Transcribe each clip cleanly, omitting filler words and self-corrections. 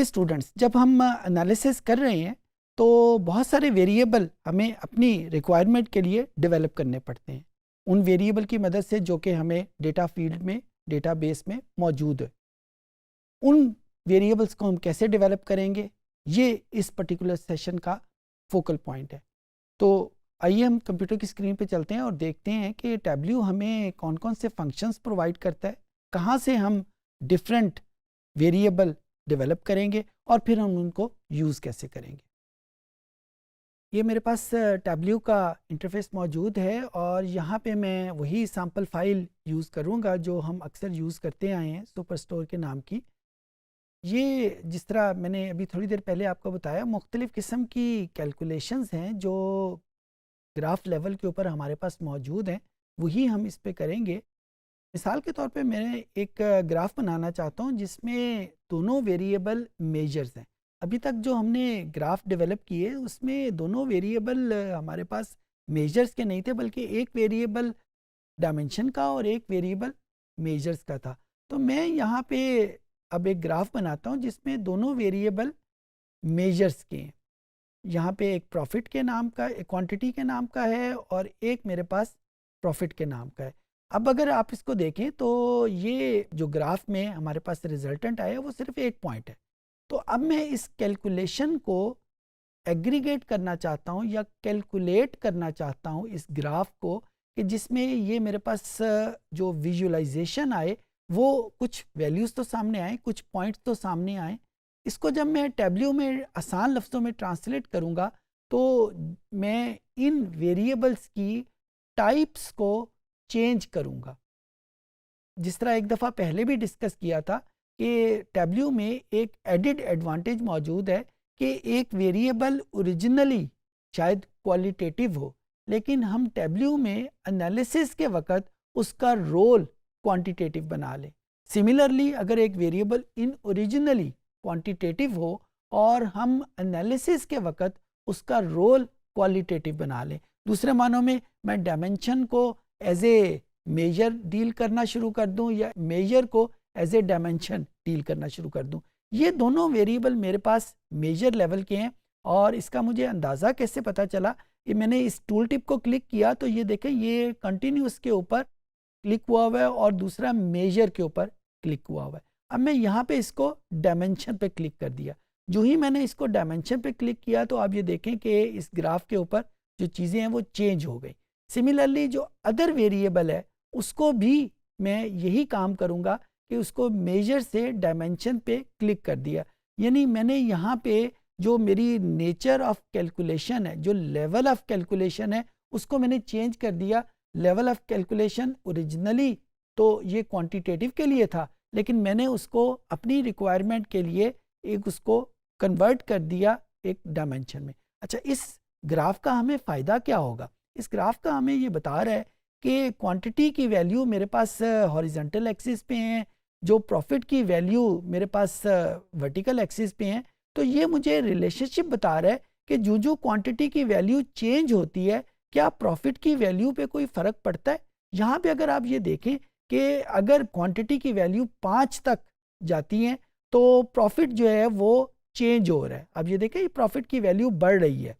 Students, जब हम analysis कर रहे हैं तो बहुत सारे वेरिएबल हमें अपनी रिक्वायरमेंट के लिए डेवलप करने पड़ते हैं, उन वेरिएबल की मदद से जो कि हमें डेटा फील्ड में, डेटाबेस में मौजूद है। उन वेरिएबल्स को हम कैसे डेवलप करेंगे, ये इस पर्टिकुलर सेशन का फोकल पॉइंट है। तो आइए हम कंप्यूटर की स्क्रीन पे चलते हैं और देखते हैं कि टैब्ल्यू हमें कौन कौन से फंक्शंस प्रोवाइड करता है, कहाँ से हम डिफरेंट वेरिएबल डेवलप करेंगे और फिर हम उनको यूज़ कैसे करेंगे। ये मेरे पास टैब्ल्यू का इंटरफेस मौजूद है और यहाँ पे मैं वही सैम्पल फाइल यूज़ करूँगा जो हम अक्सर यूज़ करते आए हैं, सुपरस्टोर के नाम की। ये जिस तरह मैंने अभी थोड़ी देर पहले आपको बताया, मुख्तलिफ़ किस्म की कैलकुलेशंस हैं जो ग्राफ लेवल के ऊपर हमारे पास मौजूद हैं, वही हम इस पे करेंगे। मिसाल के तौर पे मैं एक ग्राफ बनाना चाहता हूँ जिसमें दोनों वेरिएबल मेजर्स हैं। अभी तक जो हमने ग्राफ डेवलप किए उसमें दोनों वेरिएबल हमारे पास मेजर्स के नहीं थे, बल्कि एक वेरिएबल डायमेंशन का और एक वेरिएबल मेजर्स का था। तो मैं यहाँ पे अब एक ग्राफ बनाता हूँ जिसमें दोनों वेरिएबल मेजर्स के हैं। यहाँ पे एक प्रॉफिट के नाम का, एक क्वांटिटी के नाम का है और एक मेरे पास प्रॉफिट के नाम का है। अब अगर आप इसको देखें तो ये जो ग्राफ में हमारे पास रिजल्टेंट आया वो सिर्फ एक पॉइंट है। तो अब मैं इस कैलकुलेशन को एग्रीगेट करना चाहता हूँ या कैलकुलेट करना चाहता हूँ इस ग्राफ को, कि जिसमें ये मेरे पास जो विजुअलाइजेशन आए वो कुछ वैल्यूज़ तो सामने आए, कुछ पॉइंट्स तो सामने आए। इसको जब मैं टैब्ल्यू में आसान लफ्ज़ों में ट्रांसलेट करूँगा तो मैं इन वेरिएबल्स की टाइप्स को चेंज करूँगा। जिस तरह एक दफ़ा पहले भी डिस्कस किया था कि टैब्ल्यू में एक एडिड एडवांटेज मौजूद है कि एक वेरिएबल ओरिजिनली शायद क्वालिटेटिव हो, लेकिन हम टैब्ल्यू में एनालिसिस के वक़्त उसका रोल क्वांटिटेटिव बना लें। सिमिलरली अगर एक वेरिएबल इन ओरिजिनली क्वांटिटेटिव हो और हम एनालिसिस के वक़्त उसका रोल क्वालिटेटिव बना लें, दूसरे मानों में मैं डायमेंशन को एज ए मेजर डील करना शुरू कर दूं या मेजर को एज ए डायमेंशन डील करना शुरू कर दूं। ये दोनों वेरिएबल मेरे पास मेजर लेवल के हैं और इसका मुझे अंदाज़ा कैसे पता चला कि मैंने इस टूल टिप को क्लिक किया तो ये देखें ये कंटिन्यूस के ऊपर क्लिक हुआ हुआ है और दूसरा मेजर के ऊपर क्लिक हुआ हुआ है। अब मैं यहाँ पे इसको डायमेंशन पे क्लिक कर दिया। जो ही मैंने इसको डायमेंशन पे क्लिक किया तो आप ये देखें कि इस ग्राफ के ऊपर जो चीज़ें हैं वो चेंज हो गई। सिमिलरली जो अदर वेरिएबल है उसको भी मैं यही काम करूँगा कि उसको मेजर से डायमेंशन पे क्लिक कर दिया। यानी मैंने यहाँ पे जो मेरी नेचर ऑफ कैलकुलेशन है, जो लेवल ऑफ कैलकुलेशन है, उसको मैंने चेंज कर दिया। लेवल ऑफ कैलकुलेशन ओरिजिनली तो ये क्वांटिटेटिव के लिए था, लेकिन मैंने उसको अपनी रिक्वायरमेंट के लिए एक उसको कन्वर्ट कर दिया एक डायमेंशन में। अच्छा, इस ग्राफ का हमें फ़ायदा क्या होगा? इस ग्राफ का हमें ये बता रहा है कि क्वांटिटी की वैल्यू मेरे पास हॉरिजॉन्टल एक्सिस पे हैं, जो प्रॉफिट की वैल्यू मेरे पास वर्टिकल एक्सिस पे हैं। तो ये मुझे रिलेशनशिप बता रहा है कि जो जो क्वांटिटी की वैल्यू चेंज होती है, क्या प्रॉफिट की वैल्यू पे कोई फ़र्क पड़ता है? यहाँ पे अगर आप ये देखें कि अगर क्वांटिटी की वैल्यू 5 तक जाती हैं तो प्रॉफिट जो है वो चेंज हो रहा है। अब ये देखें, प्रॉफिट की वैल्यू बढ़ रही है,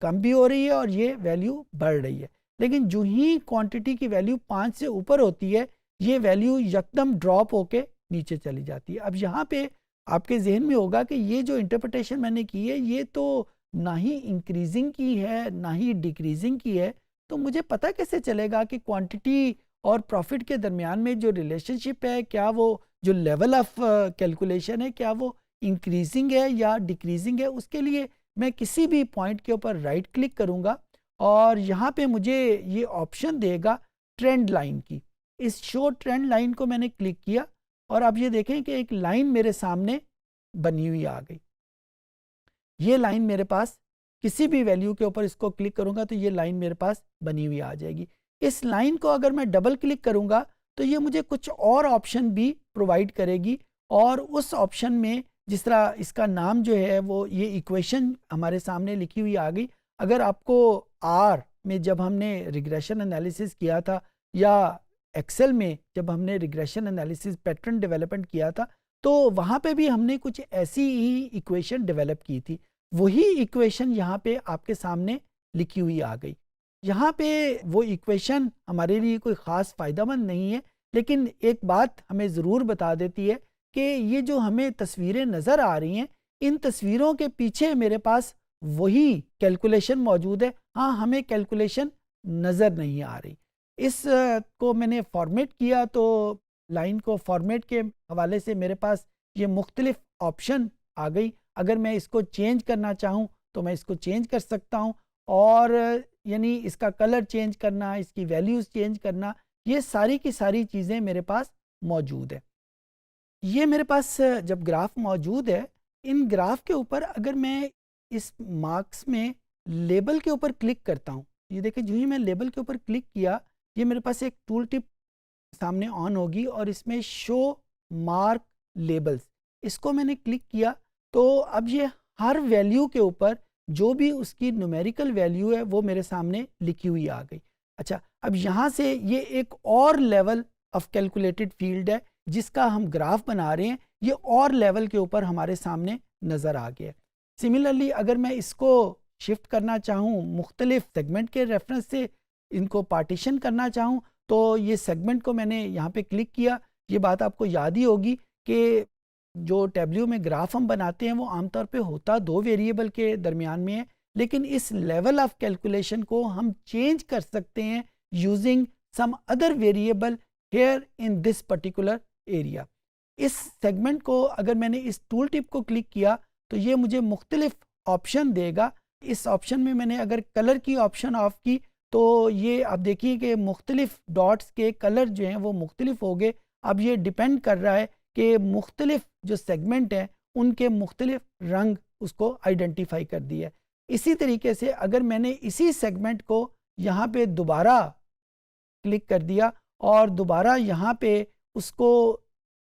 कम भी हो रही है और ये वैल्यू बढ़ रही है। लेकिन जो ही क्वांटिटी की वैल्यू 5 से ऊपर होती है, ये वैल्यू एकदम ड्रॉप होके नीचे चली जाती है। अब यहाँ पे आपके जहन में होगा कि ये जो इंटरप्रिटेशन मैंने की है ये तो ना ही इंक्रीजिंग की है ना ही डिक्रीजिंग की है, तो मुझे पता कैसे चलेगा कि क्वांटिटी और प्रॉफिट के दरमियान में जो रिलेशनशिप है, क्या वो जो लेवल ऑफ कैलकुलेशन है, क्या वो इंक्रीजिंग है या डिक्रीजिंग है? उसके लिए मैं किसी भी पॉइंट के ऊपर राइट क्लिक करूँगा और यहाँ पे मुझे ये ऑप्शन देगा ट्रेंड लाइन की। इस शो ट्रेंड लाइन को मैंने क्लिक किया और अब ये देखें कि एक लाइन मेरे सामने बनी हुई आ गई। ये लाइन मेरे पास किसी भी वैल्यू के ऊपर इसको क्लिक करूँगा तो ये लाइन मेरे पास बनी हुई आ जाएगी। इस लाइन को अगर मैं डबल क्लिक करूँगा तो ये मुझे कुछ और ऑप्शन भी प्रोवाइड करेगी, और उस ऑप्शन में जिस तरह इसका नाम जो है वो ये इक्वेशन हमारे सामने लिखी हुई आ गई। अगर आपको आर में जब हमने रिग्रेशन एनालिसिस किया था या एक्सेल में जब हमने रिग्रेशन एनालिसिस पैटर्न डेवलपमेंट किया था, तो वहाँ पे भी हमने कुछ ऐसी ही इक्वेशन डेवलप की थी। वही इक्वेशन यहाँ पे आपके सामने लिखी हुई आ गई। यहाँ पे वो इक्वेशन हमारे लिए कोई ख़ास फ़ायदेमंद नहीं है, लेकिन एक बात हमें ज़रूर बता देती है कि ये जो हमें तस्वीरें नज़र आ रही हैं, इन तस्वीरों के पीछे मेरे पास वही कैलकुलेशन मौजूद है। हाँ, हमें कैलकुलेशन नज़र नहीं आ रही। इस को मैंने फॉर्मेट किया तो लाइन को फॉर्मेट के हवाले से मेरे पास ये मुख्तलिफ ऑप्शन आ गई। अगर मैं इसको चेंज करना चाहूँ तो मैं इसको चेंज कर सकता हूँ, और यानी इसका कलर चेंज करना, इसकी वैल्यूज़ चेंज करना, ये सारी की सारी चीज़ें मेरे पास मौजूद है। ये मेरे पास जब ग्राफ मौजूद है, इन ग्राफ के ऊपर अगर मैं इस मार्क्स में लेबल के ऊपर क्लिक करता हूँ, ये देखिए जो ही मैं लेबल के ऊपर क्लिक किया, ये मेरे पास एक टूल टिप सामने ऑन होगी और इसमें शो मार्क लेबल्स, इसको मैंने क्लिक किया तो अब ये हर वैल्यू के ऊपर जो भी उसकी न्यूमेरिकल वैल्यू है वो मेरे सामने लिखी हुई आ गई। अच्छा, अब यहाँ से ये एक और लेवल ऑफ कैलकुलेटेड फील्ड है जिसका हम ग्राफ बना रहे हैं, ये और लेवल के ऊपर हमारे सामने नज़र आ गया। सिमिलरली अगर मैं इसको शिफ्ट करना चाहूँ, मुख्तलिफ सेगमेंट के रेफरेंस से इनको पार्टीशन करना चाहूँ, तो ये सेगमेंट को मैंने यहाँ पे क्लिक किया। ये बात आपको याद ही होगी कि जो टैब्ल्यू में ग्राफ हम बनाते हैं वो आमतौर पे होता दो वेरिएबल के दरमियान में है, लेकिन इस लेवल ऑफ कैलकुलेशन को हम चेंज कर सकते हैं using some other variable here in this particular area. इस सेगमेंट को अगर मैंने इस टूल टिप को क्लिक किया तो ये मुझे मुख्तलिफ ऑप्शन देगा। इस ऑप्शन में मैंने अगर कलर की ऑप्शन ऑफ की तो ये आप देखिए कि मुख्तलिफ डॉट्स के कलर जो हैं वो मुख्तलिफ हो गए। अब ये डिपेंड कर रहा है कि मुख्तलिफ जो सेगमेंट हैं उनके मुख्तलिफ रंग उसको आइडेंटिफाई कर दिया। इसी तरीके से अगर मैंने इसी सेगमेंट को यहाँ पे दोबारा क्लिक कर दिया और दोबारा यहाँ पे उसको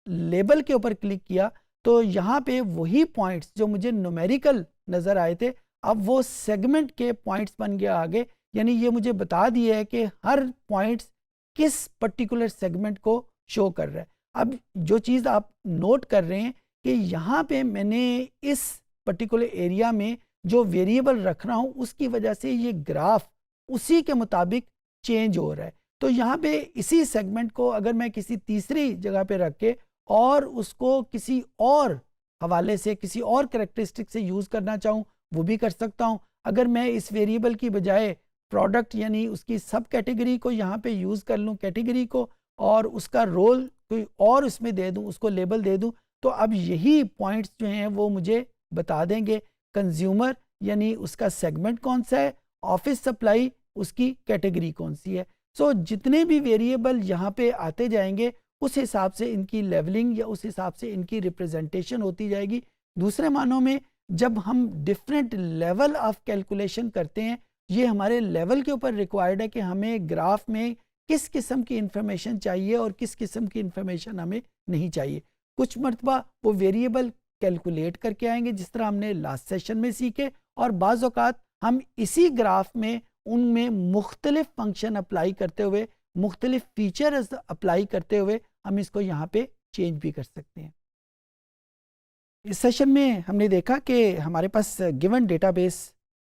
लेबल के ऊपर क्लिक किया तो यहाँ पे वही पॉइंट्स जो मुझे न्यूमेरिकल नज़र आए थे अब वो सेगमेंट के पॉइंट्स बन गया आगे। यानी ये मुझे बता दिया है कि हर पॉइंट्स किस पर्टिकुलर सेगमेंट को शो कर रहा है। अब जो चीज़ आप नोट कर रहे हैं कि यहाँ पे मैंने इस पर्टिकुलर एरिया में जो वेरिएबल रख रहा हूँ उसकी वजह से ये ग्राफ उसी के मुताबिक चेंज हो रहा है। तो यहाँ पे इसी सेगमेंट को अगर मैं किसी तीसरी जगह पे रख के और उसको किसी और हवाले से किसी और कैरेक्टरिस्टिक से यूज़ करना चाहूँ वो भी कर सकता हूँ। अगर मैं इस वेरिएबल की बजाय प्रोडक्ट यानी उसकी सब कैटेगरी को यहाँ पे यूज़ कर लूँ, कैटेगरी को, और उसका रोल कोई और उसमें दे दूँ, उसको लेबल दे दूँ, तो अब यही पॉइंट्स जो हैं वो मुझे बता देंगे कंज्यूमर यानी उसका सेगमेंट कौन सा है, ऑफिस सप्लाई उसकी कैटेगरी कौन सी है। सो जितने भी वेरिएबल यहाँ पे आते जाएंगे उस हिसाब से इनकी लेवलिंग या उस हिसाब से इनकी रिप्रेजेंटेशन होती जाएगी। दूसरे मानों में जब हम डिफरेंट लेवल ऑफ कैलकुलेशन करते हैं, ये हमारे लेवल के ऊपर रिक्वायर्ड है कि हमें ग्राफ में किस किस्म की इंफॉर्मेशन चाहिए और किस किस्म की इंफॉर्मेशन हमें नहीं चाहिए। कुछ मरतबा वो वेरिएबल कैलकुलेट करके आएंगे जिस तरह हमने लास्ट सेशन में सीखे, और बाज़ औक़ात हम इसी ग्राफ में उनमें मुख्तलिफ फंक्शन अप्लाई करते हुए, मुख्तलिफ फीचर्स अप्लाई करते हुए हम इसको यहाँ पे चेंज भी कर सकते हैं। इस सेशन में हमने देखा कि हमारे पास गिवन डेटाबेस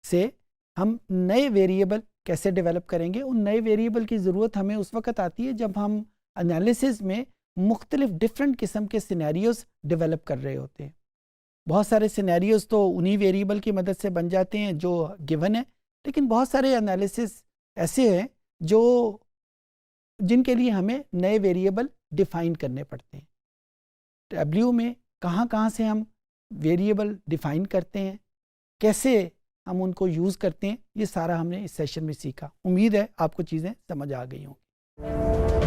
से हम नए वेरिएबल कैसे डेवलप करेंगे। उन नए वेरिएबल की ज़रूरत हमें उस वक्त आती है जब हम एनालिसिस में मुख्तलिफ डिफरेंट किस्म के सिनेरियोज़ डेवलप कर रहे होते हैं। बहुत सारे सिनेरियोज़ तो उन्हीं वेरिएबल की मदद से बन जाते हैं जो गिवन है, लेकिन बहुत सारे एनालिसिस ऐसे हैं जो जिनके लिए हमें नए वेरिएबल डिफ़ाइन करने पड़ते हैं। टैब्ल्यू में कहाँ से हम वेरिएबल डिफ़ाइन करते हैं, कैसे हम उनको यूज़ करते हैं, ये सारा हमने इस सेशन में सीखा। उम्मीद है आपको चीज़ें समझ आ गई होंगी।